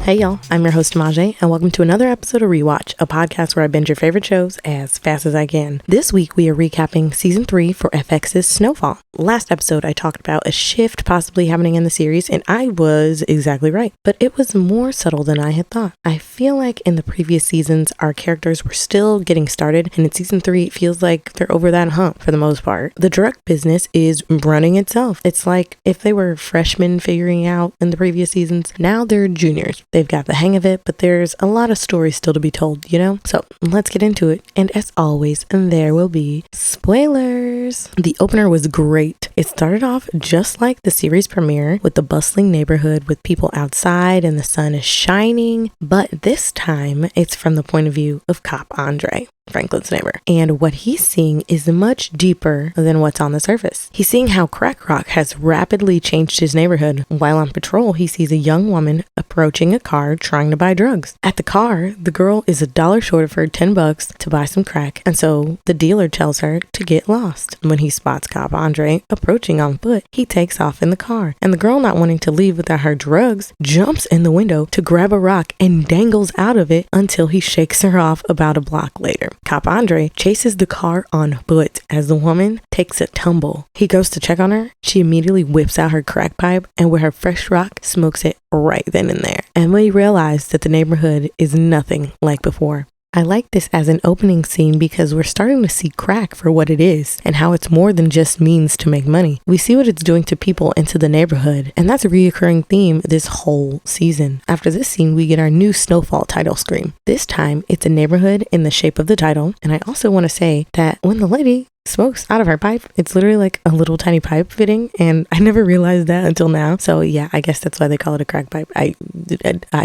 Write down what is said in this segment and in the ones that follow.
Hey y'all, I'm your host Maje, and welcome to another episode of Rewatch, a podcast where I binge your favorite shows as fast as I can. This week we are recapping season 3 for FX's Snowfall. Last episode I talked about a shift possibly happening in the series, and I was exactly right, but it was more subtle than I had thought. I feel like in the previous seasons our characters were still getting started, and in season 3 it feels like they're over that hump for the most part. The drug business is running itself. It's like if they were freshmen figuring out in the previous seasons, now they're juniors. They've got the hang of it, but there's a lot of stories still to be told, you know? So let's get into it. And as always, there will be spoilers. The opener was great. It started off just like the series premiere with the bustling neighborhood with people outside and the sun is shining. But this time it's from the point of view of Cop Andre, Franklin's neighbor. And what he's seeing is much deeper than what's on the surface. He's seeing how crack rock has rapidly changed his neighborhood. While on patrol, he sees a young woman approaching a car trying to buy drugs. At the car, the girl is $1 short of her $10 to buy some crack, and so the dealer tells her to get lost. When he spots Cop Andre approaching on foot, he takes off in the car, and the girl, not wanting to leave without her drugs, jumps in the window to grab a rock and dangles out of it until he shakes her off about a block later. Cop Andre chases the car on foot as the woman takes a tumble. He goes to check on her. She immediately whips out her crack pipe and with her fresh rock smokes it right then and there. And we realize that the neighborhood is nothing like before. I like this as an opening scene because we're starting to see crack for what it is and how it's more than just means to make money. We see what it's doing to people into the neighborhood, and that's a reoccurring theme this whole season. After this scene, we get our new Snowfall title screen. This time, it's a neighborhood in the shape of the title, and I also want to say that when the lady smokes out of her pipe, it's literally like a little tiny pipe fitting, and I never realized that until now. So yeah, I guess that's why they call it a crack pipe. I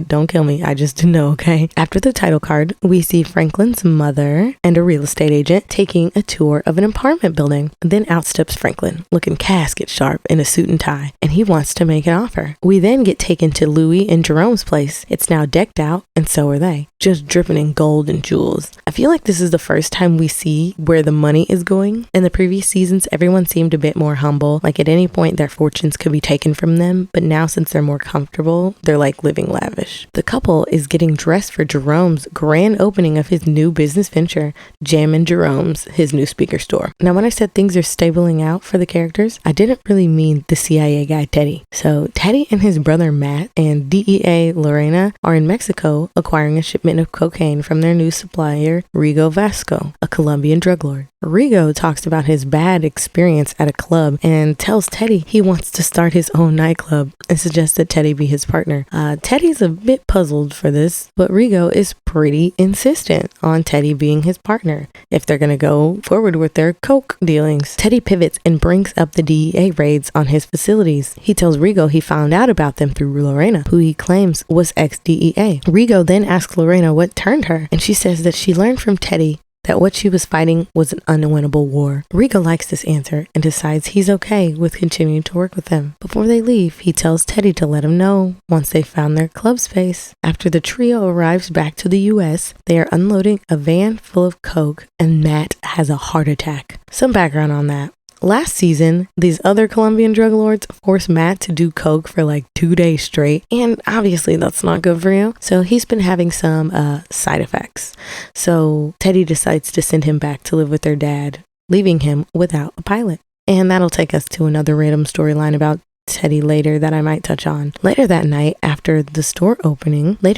don't kill me, I just didn't know. Okay, after the title card, we see Franklin's mother and a real estate agent taking a tour of an apartment building. Then out steps Franklin, looking casket sharp in a suit and tie, and he wants to make an offer. We then get taken to Louie and Jerome's place. It's now decked out, and so are they, just dripping in gold and jewels. I feel like this is the first time we see where the money is going. In the previous seasons, everyone seemed a bit more humble, like at any point their fortunes could be taken from them, but now since they're more comfortable, they're like living lavish. The couple is getting dressed for Jerome's grand opening of his new business venture, Jammin' Jerome's, his new speaker store. Now when I said things are stabling out for the characters, I didn't really mean the CIA guy Teddy. So Teddy and his brother Matt and DEA Lorena are in Mexico acquiring a shipment of cocaine from their new supplier, Rigo Vasco, a Colombian drug lord. Rigo talks about his bad experience at a club and tells Teddy he wants to start his own nightclub and suggests that Teddy be his partner. Teddy's a bit puzzled for this, but Rigo is pretty insistent on Teddy being his partner if they're going to go forward with their coke dealings. Teddy pivots and brings up the DEA raids on his facilities. He tells Rigo he found out about them through Lorena, who he claims was ex-DEA. Rigo then asks Lorena what turned her, and she says that she learned from Teddy that what she was fighting was an unwinnable war. Rigo likes this answer and decides he's okay with continuing to work with them. Before they leave, he tells Teddy to let him know once they found their club space. After the trio arrives back to the US, they are unloading a van full of coke and Matt has a heart attack. Some background on that. Last season, these other Colombian drug lords forced Matt to do coke for like 2 days straight, and obviously that's not good for you. So he's been having some side effects. So Teddy decides to send him back to live with their dad, leaving him without a pilot. And that'll take us to another random storyline about Teddy later that I might touch on. Later that night after the store opening, 3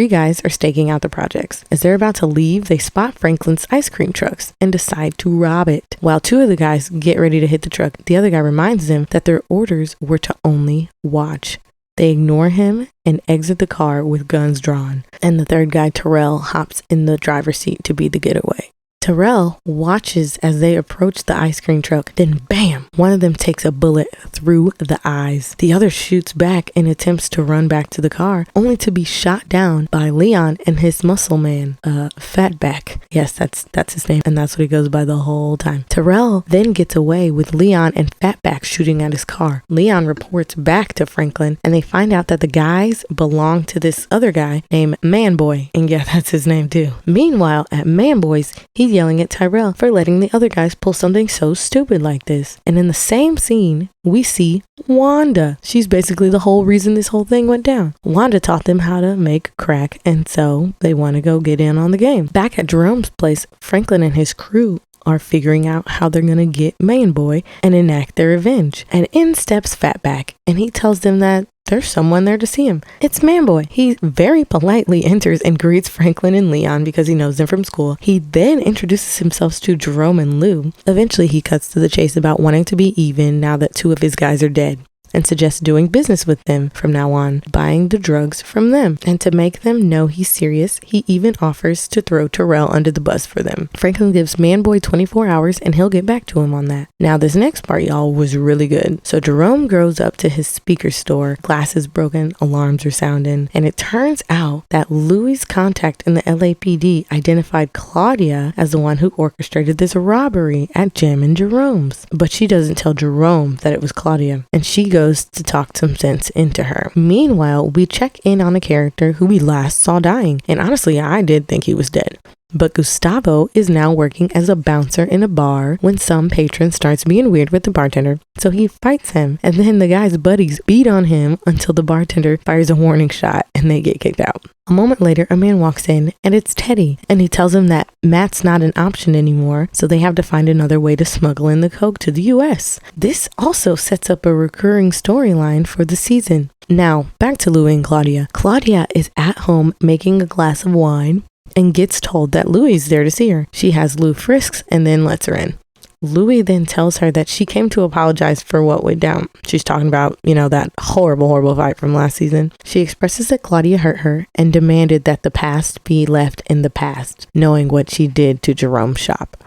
guys are staking out the projects. As they're about to leave, they spot Franklin's ice cream trucks and decide to rob it. While 2 of the guys get ready to hit the truck, the other guy reminds them that their orders were to only watch. They ignore him and exit the car with guns drawn, and the 3rd guy, Terrell, hops in the driver's seat to be the getaway. Terrell watches as they approach the ice cream truck, then bam, one of them takes a bullet through the eyes. The other shoots back and attempts to run back to the car, only to be shot down by Leon and his muscle man, Fatback. Yes, that's his name, and that's what he goes by the whole time. Terrell then gets away with Leon and Fatback shooting at his car. Leon reports back to Franklin, and they find out that the guys belong to this other guy named Manboy, and yeah, that's his name too. Meanwhile, at Manboy's, he yelling at Tyrell for letting the other guys pull something so stupid like this. And in the same scene, we see Wanda. She's basically the whole reason this whole thing went down. Wanda taught them how to make crack, and so they want to go get in on the game. Back at Jerome's place, Franklin and his crew are figuring out how they're gonna get Man Boy and enact their revenge. And in steps Fatback, and he tells them that there's someone there to see him. It's Man Boy. He very politely enters and greets Franklin and Leon because he knows them from school. He then introduces himself to Jerome and Lou. Eventually, he cuts to the chase about wanting to be even now that 2 of his guys are dead, and suggests doing business with them from now on, buying the drugs from them. And to make them know he's serious, he even offers to throw Tyrell under the bus for them. Franklin gives Man Boy 24 hours and he'll get back to him on that. Now this next part, y'all, was really good. So Jerome goes up to his speaker store, glass is broken, alarms are sounding, and it turns out that Louis' contact in the LAPD identified Claudia as the one who orchestrated this robbery at Jim and Jerome's. But she doesn't tell Jerome that it was Claudia, and she goes to talk some sense into her. Meanwhile, we check in on a character who we last saw dying, and honestly, I did think he was dead. But Gustavo is now working as a bouncer in a bar when some patron starts being weird with the bartender, so he fights him, and then the guy's buddies beat on him until the bartender fires a warning shot and they get kicked out. A moment later, a man walks in, and it's Teddy, and he tells him that Matt's not an option anymore, so they have to find another way to smuggle in the coke to the US. This also sets up a recurring storyline for the season. Now, back to Louis and Claudia. Claudia is at home making a glass of wine and gets told that Louis is there to see her. She has Lou frisks and then lets her in. Louis then tells her that she came to apologize for what went down. She's talking about, that horrible fight from last season. She expresses that Claudia hurt her and demanded that the past be left in the past, knowing what she did to Jerome's shop.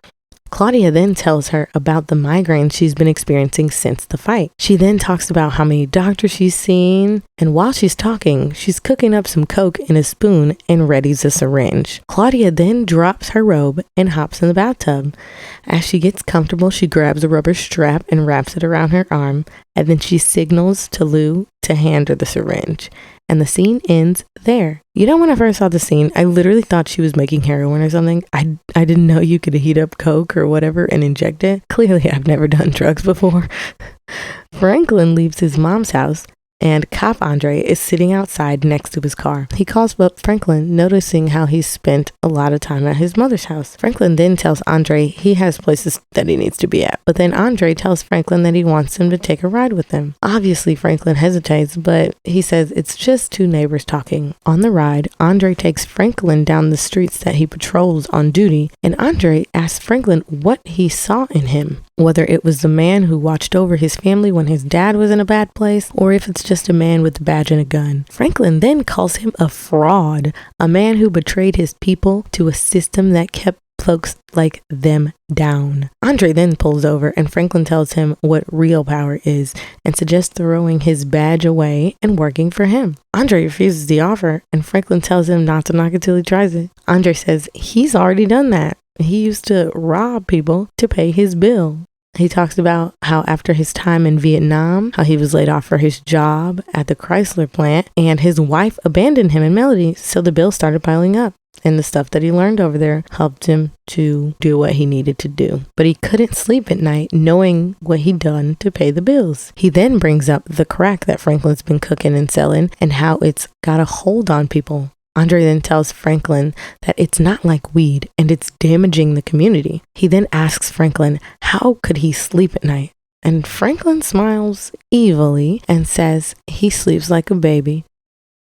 Claudia then tells her about the migraines she's been experiencing since the fight. She then talks about how many doctors she's seen, and while she's talking, she's cooking up some coke in a spoon and readies a syringe. Claudia then drops her robe and hops in the bathtub. As she gets comfortable, she grabs a rubber strap and wraps it around her arm, and then she signals to Lou to hand her the syringe. And the scene ends there. When I first saw the scene, I literally thought she was making heroin or something. I didn't know you could heat up coke or whatever and inject it. Clearly, I've never done drugs before. Franklin leaves his mom's house, and Cop Andre is sitting outside next to his car. He calls up Franklin, noticing how he's spent a lot of time at his mother's house. Franklin then tells Andre he has places that he needs to be at, but then Andre tells Franklin that he wants him to take a ride with them. Obviously, Franklin hesitates, but he says it's just 2 neighbors talking. On the ride, Andre takes Franklin down the streets that he patrols on duty, and Andre asks Franklin what he saw in him. Whether it was the man who watched over his family when his dad was in a bad place, or if it's just a man with a badge and a gun. Franklin then calls him a fraud, a man who betrayed his people to a system that kept folks like them down. Andre then pulls over, and Franklin tells him what real power is and suggests throwing his badge away and working for him. Andre refuses the offer, and Franklin tells him not to knock it till he tries it. Andre says he's already done that. He used to rob people to pay his bill. He talks about how after his time in Vietnam, how he was laid off for his job at the Chrysler plant, and his wife abandoned him in Melody, so the bill started piling up. And the stuff that he learned over there helped him to do what he needed to do. But he couldn't sleep at night knowing what he'd done to pay the bills. He then brings up the crack that Franklin's been cooking and selling and how it's got a hold on people. Andre then tells Franklin that it's not like weed and it's damaging the community. He then asks Franklin how could he sleep at night? And Franklin smiles evilly and says he sleeps like a baby.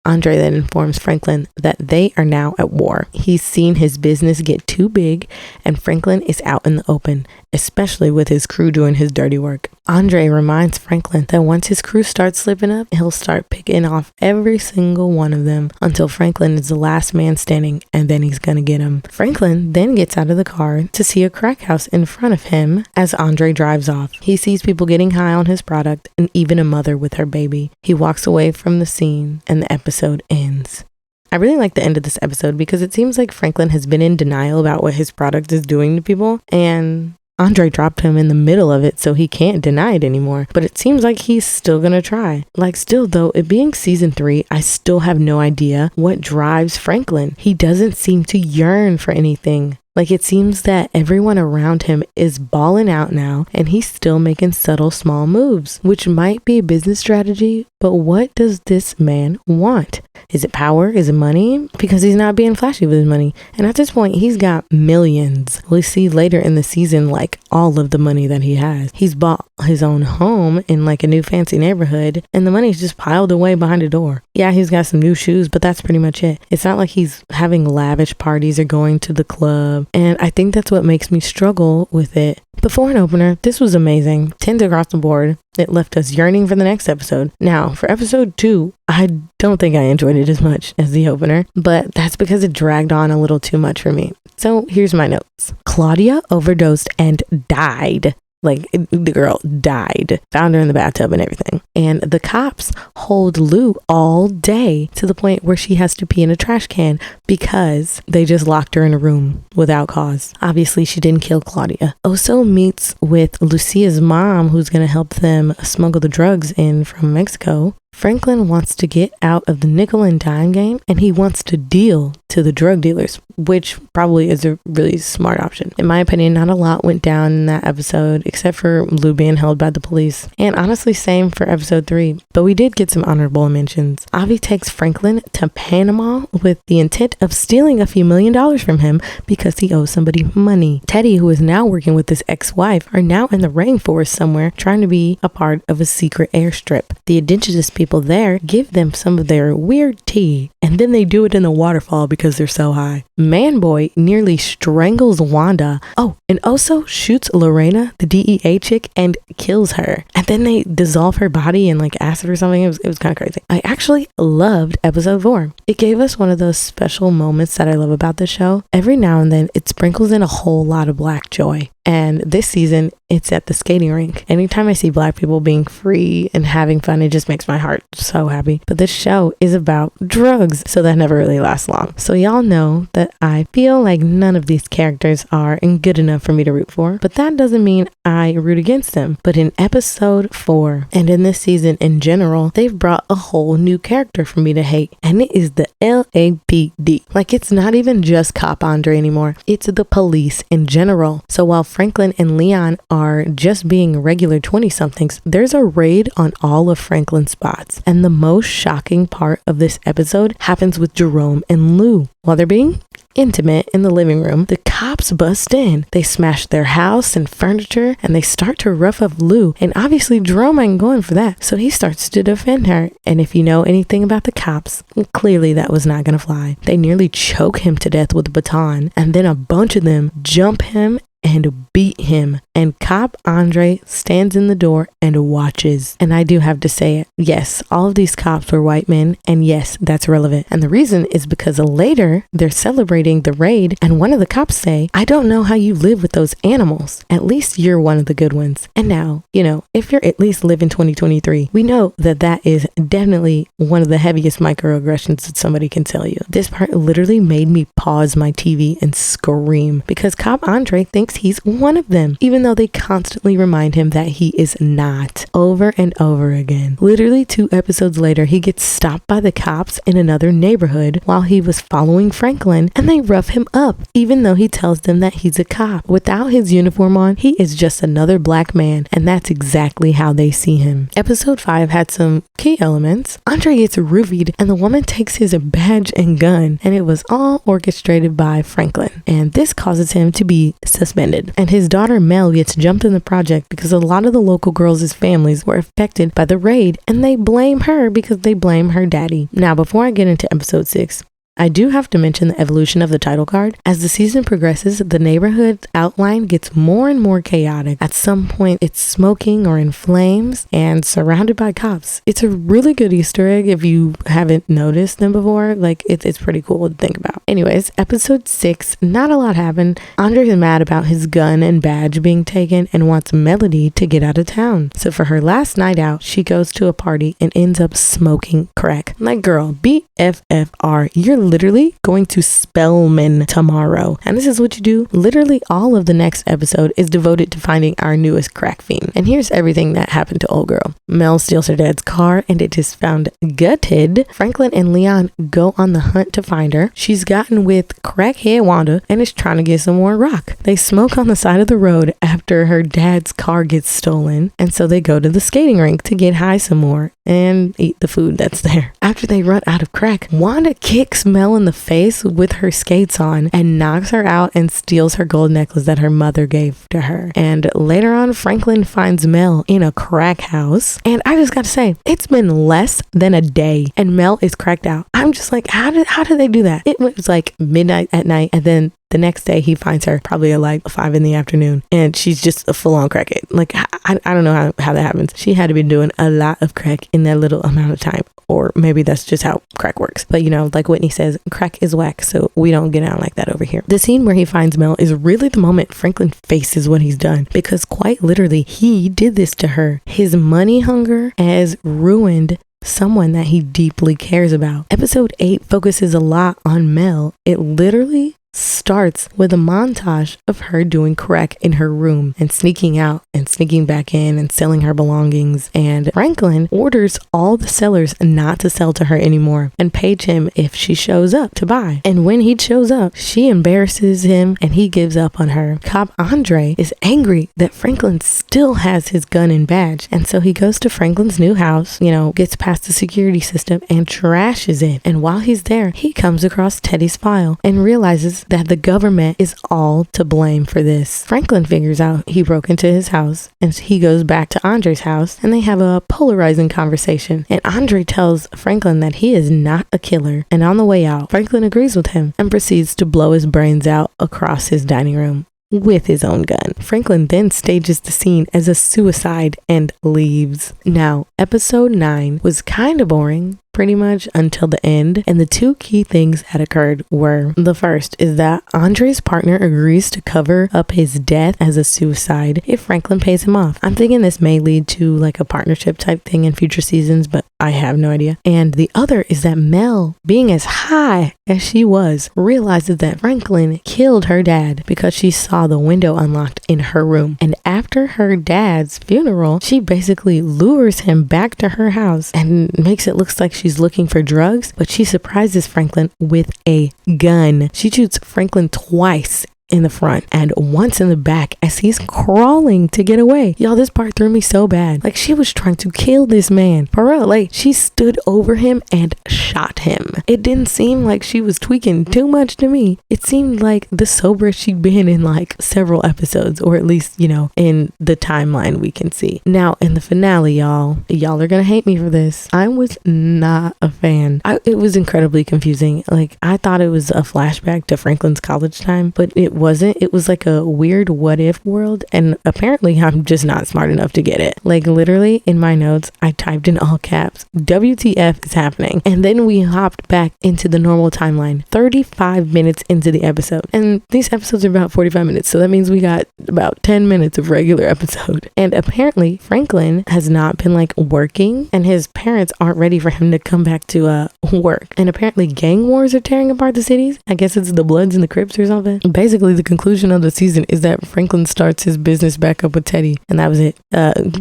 Andre then informs Franklin that they are now at war. He's seen his business get too big, and Franklin is out in the open, especially with his crew doing his dirty work. Andre reminds Franklin that once his crew starts slipping up, he'll start picking off every single one of them until Franklin is the last man standing, and then he's gonna get him. Franklin then gets out of the car to see a crack house in front of him as Andre drives off. He sees people getting high on his product and even a mother with her baby. He walks away from the scene and the episode ends. I really like the end of this episode because it seems like Franklin has been in denial about what his product is doing to people, and Andre dropped him in the middle of it, so he can't deny it anymore. But it seems like he's still gonna try. Still though, it being season 3, I still have no idea what drives Franklin. He doesn't seem to yearn for anything. Like, it seems that everyone around him is balling out now, and he's still making subtle small moves, which might be a business strategy, but what does this man want? Is it power? Is it money? Because he's not being flashy with his money. And at this point, he's got millions. We'll see later in the season, like, all of the money that he has. He's bought his own home in like a new fancy neighborhood, and the money's just piled away behind a door. Yeah, he's got some new shoes, but that's pretty much it. It's not like he's having lavish parties or going to the club. And I think that's what makes me struggle with it. But for an opener, this was amazing. 10s across the board. It left us yearning for the next episode. Now, for episode 2, I don't think I enjoyed it as much as the opener, but that's because it dragged on a little too much for me. So here's my notes. Claudia overdosed and died. Like, the girl died. Found her in the bathtub and everything. And the cops hold Lou all day to the point where she has to pee in a trash can because they just locked her in a room without cause. Obviously, she didn't kill Claudia. Oso meets with Lucia's mom, who's going to help them smuggle the drugs in from Mexico. Franklin wants to get out of the nickel and dime game, and he wants to deal to the drug dealers, which probably is a really smart option. In my opinion, not a lot went down in that episode, except for Lou being held by the police. And honestly, same for episode 3. But we did get some honorable mentions. Avi takes Franklin to Panama with the intent of stealing a few $1,000,000 from him because he owes somebody money. Teddy, who is now working with his ex-wife, are now in the rainforest somewhere trying to be a part of a secret airstrip. The indigenous people there give them some of their weird tea, and then they do it in the waterfall because they're so high. Manboy nearly strangles Wanda. Oh, and also shoots Lorena, the DEA chick, and kills her. And then they dissolve her body in like acid or something. It was kind of crazy. I actually loved episode 4. It gave us one of those special moments that I love about the show. Every now and then it sprinkles in a whole lot of black joy. And this season, it's at the skating rink. Anytime I see black people being free and having fun, it just makes my heart so happy. But this show is about drugs, so that never really lasts long. So y'all know that I feel like none of these characters are good enough for me to root for, but that doesn't mean I root against them. But in episode 4, and in this season in general, they've brought a whole new character for me to hate, and it is the LAPD. Like, it's not even just Cop Andre anymore. It's the police in general. So while Franklin and Leon are just being regular 20-somethings, there's a raid on all of Franklin's spots. And the most shocking part of this episode happens with Jerome and Lou. While they're being intimate in the living room, the cops bust in. They smash their house and furniture, and they start to rough up Lou. And obviously Jerome ain't going for that, so he starts to defend her. And if you know anything about the cops, clearly that was not gonna fly. They nearly choke him to death with a baton, and then a bunch of them jump him and beat him. And Cop Andre stands in the door and watches. And I do have to say it. Yes, all of these cops were white men, and yes, that's relevant. And the reason is because later they're celebrating the raid, and one of the cops say, "I don't know how you live with those animals. At least you're one of the good ones." And now, you know, if you're at least living 2023, we know that that is definitely one of the heaviest microaggressions that somebody can tell you. This part literally made me pause my TV and scream because Cop Andre thinks he's one of them, even though they constantly remind him that he is not, over and over again. Literally 2 episodes later, he gets stopped by the cops in another neighborhood while he was following Franklin, and they rough him up, even though he tells them that he's a cop. Without his uniform on, he is just another black man, and that's exactly how they see him. Episode 5 had some key elements. Andre gets roofied, and the woman takes his badge and gun, and it was all orchestrated by Franklin, and this causes him to be suspended. And his daughter Mel gets jumped in the project because a lot of the local girls' families were affected by the raid, and they blame her because they blame her daddy. Now, before I get into episode 6, I do have to mention the evolution of the title card. As the season progresses, the neighborhood outline gets more and more chaotic. At some point, it's smoking or in flames and surrounded by cops. It's a really good Easter egg if you haven't noticed them before. Like, it's pretty cool to think about. Anyways, episode 6, not a lot happened. Andre is mad about his gun and badge being taken and wants Melody to get out of town. So for her last night out, she goes to a party and ends up smoking crack. Like, girl, BFFR, you're literally going to Spellman tomorrow. And this is what you do. Literally all of the next episode is devoted to finding our newest crack fiend. And here's everything that happened to old girl. Mel steals her dad's car and it is found gutted. Franklin and Leon go on the hunt to find her. She's gotten with crackhead Wanda and is trying to get some more rock. They smoke on the side of the road after her dad's car gets stolen, and so they go to the skating rink to get high some more and eat the food that's there. After they run out of crack, Wanda kicks Mel in the face with her skates on and knocks her out and steals her gold necklace that her mother gave to her. And later on, Franklin finds Mel in a crack house, and I just gotta say, it's been less than a day and Mel is cracked out. I'm just like, how did they do that? It was like midnight at night, and then the next day he finds her probably at like 5 p.m. and she's just a full-on crackhead. Like, I don't know how that happens. She had to be doing a lot of crack in that little amount of time. Or maybe that's just how crack works. But like Whitney says, crack is whack, so we don't get out like that over here. The scene where he finds Mel is really the moment Franklin faces what he's done, because quite literally, he did this to her. His money hunger has ruined someone that he deeply cares about. Episode 8 focuses a lot on Mel. It literally starts with a montage of her doing crack in her room and sneaking out and sneaking back in and selling her belongings. And Franklin orders all the sellers not to sell to her anymore and page him if she shows up to buy. And when he shows up, she embarrasses him and he gives up on her. Cop Andre is angry that Franklin still has his gun and badge. And so he goes to Franklin's new house, gets past the security system and trashes it. And while he's there, he comes across Teddy's file and realizes that the government is all to blame for this. Franklin figures out he broke into his house, and he goes back to Andre's house and they have a polarizing conversation. And Andre tells Franklin that he is not a killer, and on the way out, Franklin agrees with him and proceeds to blow his brains out across his dining room with his own gun. Franklin then stages the scene as a suicide and leaves. Now, episode 9 was kind of boring, pretty much until the end, and the two key things that occurred were, the first is that Andre's partner agrees to cover up his death as a suicide if Franklin pays him off. I'm thinking this may lead to like a partnership type thing in future seasons, but I have no idea. And the other is that Mel, being as high as she was, realizes that Franklin killed her dad because she saw the window unlocked in her room. And after her dad's funeral, she basically lures him back to her house and makes it look like she's looking for drugs, but she surprises Franklin with a gun. She shoots Franklin twice in the front and once in the back as he's crawling to get away. Y'all, this part threw me so bad. Like, she was trying to kill this man. For real, like, she stood over him and shot him. It didn't seem like she was tweaking too much to me. It seemed like the soberest she'd been in like several episodes, or at least, in the timeline we can see. Now, in the finale, y'all are gonna hate me for this. I was not a fan. It was incredibly confusing. Like, I thought it was a flashback to Franklin's college time, but it wasn't. It was like a weird what if world, and apparently I'm just not smart enough to get it. Like, literally in my notes I typed in all caps, WTF is happening? And then we hopped back into the normal timeline 35 minutes into the episode, and these episodes are about 45 minutes, so that means we got about 10 minutes of regular episode. And apparently Franklin has not been like working, and his parents aren't ready for him to come back to work. And apparently gang wars are tearing apart the cities. I guess it's the Bloods and the Crips or something. Basically, the conclusion of the season is that Franklin starts his business back up with Teddy, and that was it.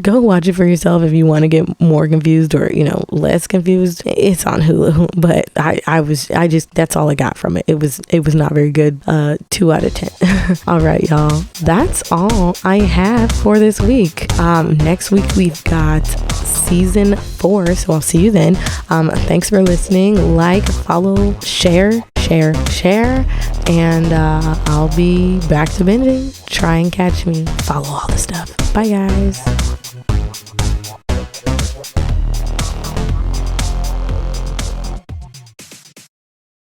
Go watch it for yourself if you want to get more confused or less confused. It's on Hulu, but I just that's all I got from it. It was not very good. 2 out of 10. All right, y'all, that's all I have for this week. Next week we've got season 4, so I'll see you then. Thanks for listening. Like, follow, share, and I'll be back to binging. Try and catch me. Follow all the stuff. Bye, guys.